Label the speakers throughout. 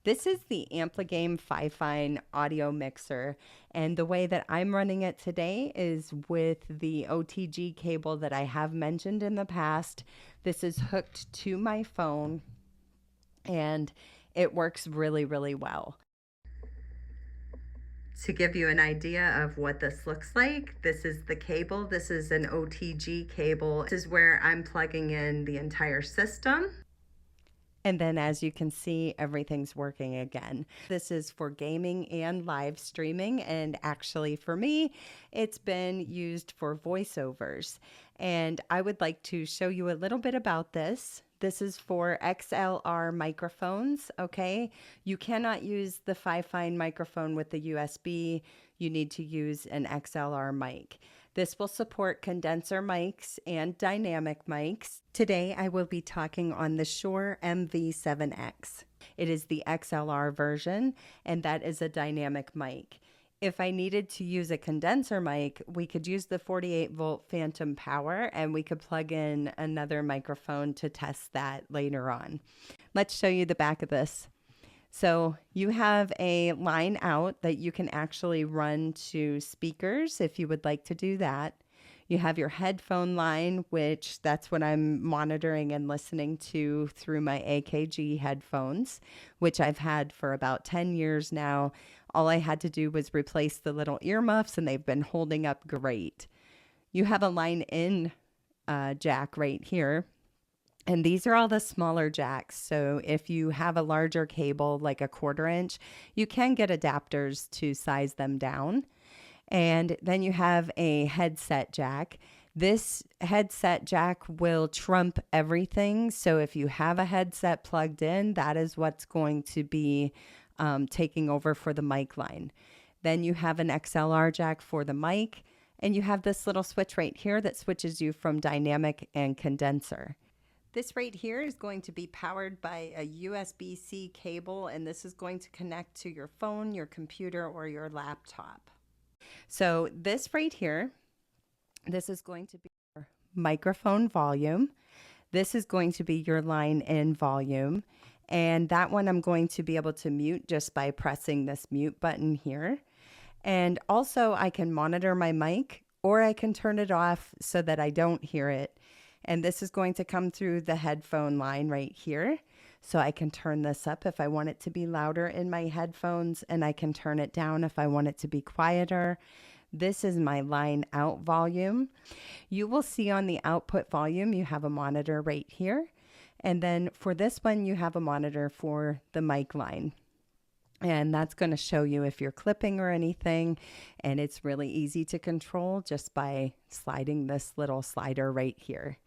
Speaker 1: This is the AmpliGame FIFINE Audio Mixer, and the way that I'm running it today is with the OTG cable that I have mentioned in the past. This is hooked to my phone, and it works really, really well. To give you an idea of what this looks like, this is the cable. This is an OTG cable. This is where I'm plugging in the entire system. And then as you can see, everything's working again. This is for gaming and live streaming. And actually for me, it's been used for voiceovers. And I would like to show you a little bit about this. This is for XLR microphones, okay? You cannot use the FIFINE microphone with the USB. You need to use an XLR mic. This will support condenser mics and dynamic mics. Today, I will be talking on the Shure MV7X. It is the XLR version, and that is a dynamic mic. If I needed to use a condenser mic, we could use the 48-volt phantom power, and we could plug in another microphone to test that later on. Let's show you the back of this. So you have a line out that you can actually run to speakers if you would like to do that. You have your headphone line, which that's what I'm monitoring and listening to through my AKG headphones, which I've had for about 10 years now. All I had to do was replace the little earmuffs, and they've been holding up great. You have a line in jack right here. And these are all the smaller jacks. So if you have a larger cable, like a 1/4 inch, you can get adapters to size them down. And then you have a headset jack. This headset jack will trump everything. So if you have a headset plugged in, that is what's going to be taking over for the mic line. Then you have an XLR jack for the mic. And you have this little switch right here that switches you from dynamic and condenser. This right here is going to be powered by a USB-C cable, and this is going to connect to your phone, your computer, or your laptop. So this right here, this is going to be your microphone volume. This is going to be your line in volume. And that one I'm going to be able to mute just by pressing this mute button here. And also I can monitor my mic, or I can turn it off so that I don't hear it. And this is going to come through the headphone line right here. So I can turn this up if I want it to be louder in my headphones, and I can turn it down if I want it to be quieter. This is my line out volume. You will see on the output volume, you have a monitor right here. And then for this one, you have a monitor for the mic line. And that's going to show you if you're clipping or anything. And it's really easy to control just by sliding this little slider right here.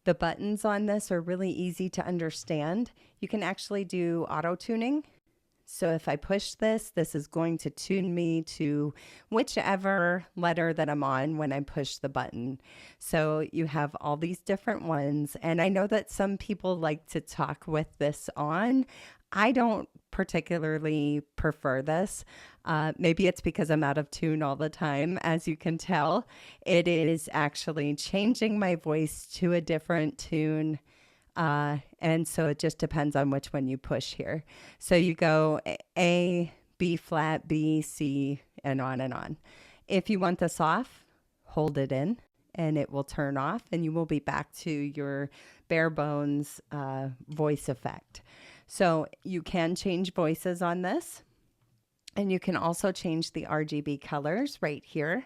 Speaker 1: The buttons on this are really easy to understand. You can actually do auto tuning. So if I push this, this is going to tune me to whichever letter that I'm on when I push the button. So you have all these different ones. And I know that some people like to talk with this on. I don't particularly prefer this. Maybe it's because I'm out of tune all the time. As you can tell, it is actually changing my voice to a different tune. And so it just depends on which one you push here. So you go A, B flat, B, C, and on and on. If you want this off, hold it in and it will turn off, and you will be back to your bare bones voice effect. So you can change voices on this, and you can also change the RGB colors right here.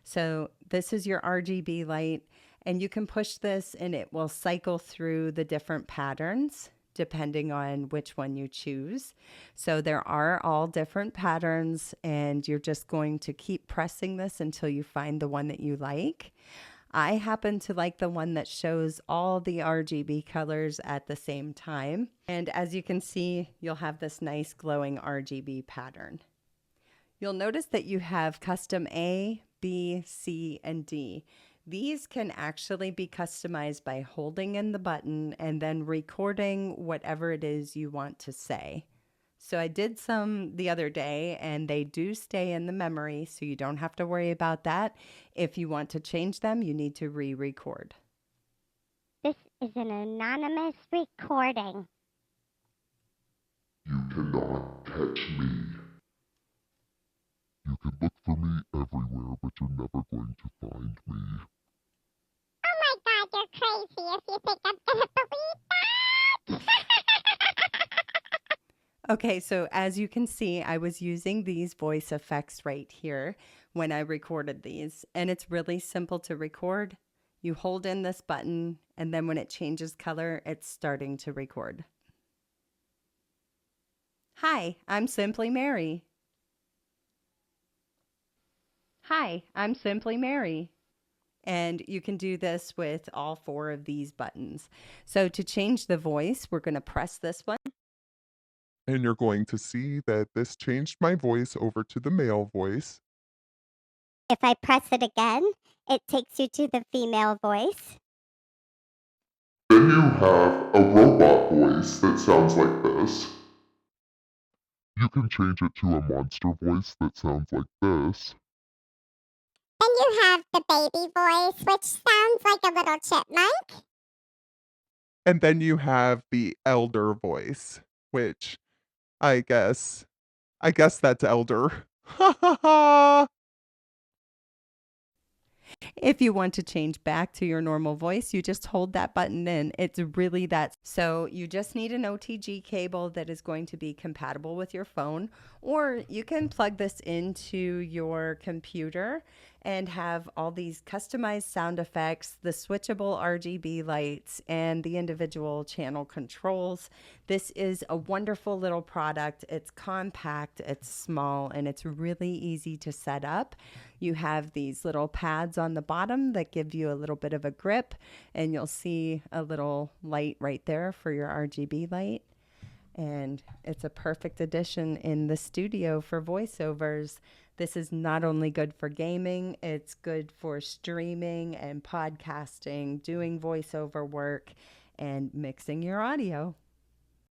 Speaker 1: So this is your RGB light, and you can push this and it will cycle through the different patterns depending on which one you choose. So there are all different patterns, and you're just going to keep pressing this until you find the one that you like. I happen to like the one that shows all the RGB colors at the same time. And as you can see, you'll have this nice glowing RGB pattern. You'll notice that you have custom A, B, C, and D. These can actually be customized by holding in the button and then recording whatever it is you want to say. So I did some the other day, and they do stay in the memory, so you don't have to worry about that. If you want to change them, you need to re-record.
Speaker 2: This is an anonymous recording. You cannot catch me. You can look for me everywhere, but you're never going to find me.
Speaker 3: Oh my god, you're crazy if you think I'm gonna believe that!
Speaker 1: Okay, so as you can see, I was using these voice effects right here when I recorded these, and it's really simple to record. You hold in this button, and then when it changes color, it's starting to record. Hi, I'm Simply Mary. Hi, I'm Simply Mary. And you can do this with all 4 of these buttons. So to change the voice, we're going to press this one.
Speaker 2: And you're going to see that this changed my voice over to the male voice.
Speaker 3: If I press it again, it takes you to the female voice.
Speaker 2: Then you have a robot voice that sounds like this. You can change it to a monster voice that sounds like this.
Speaker 3: Then you have the baby voice, which sounds like a little chipmunk.
Speaker 2: And then you have the elder voice, which I guess that's elder. Ha ha ha!
Speaker 1: If you want to change back to your normal voice, you just hold that button in. It's really that. So you just need an OTG cable that is going to be compatible with your phone, or you can plug this into your computer and have all these customized sound effects, the switchable RGB lights, and the individual channel controls. This is a wonderful little product. It's compact, it's small, and it's really easy to set up. You have these little pads on the bottom that give you a little bit of a grip, and you'll see a little light right there for your RGB light. And it's a perfect addition in the studio for voiceovers. This is not only good for gaming, it's good for streaming and podcasting, doing voiceover work, and mixing your audio.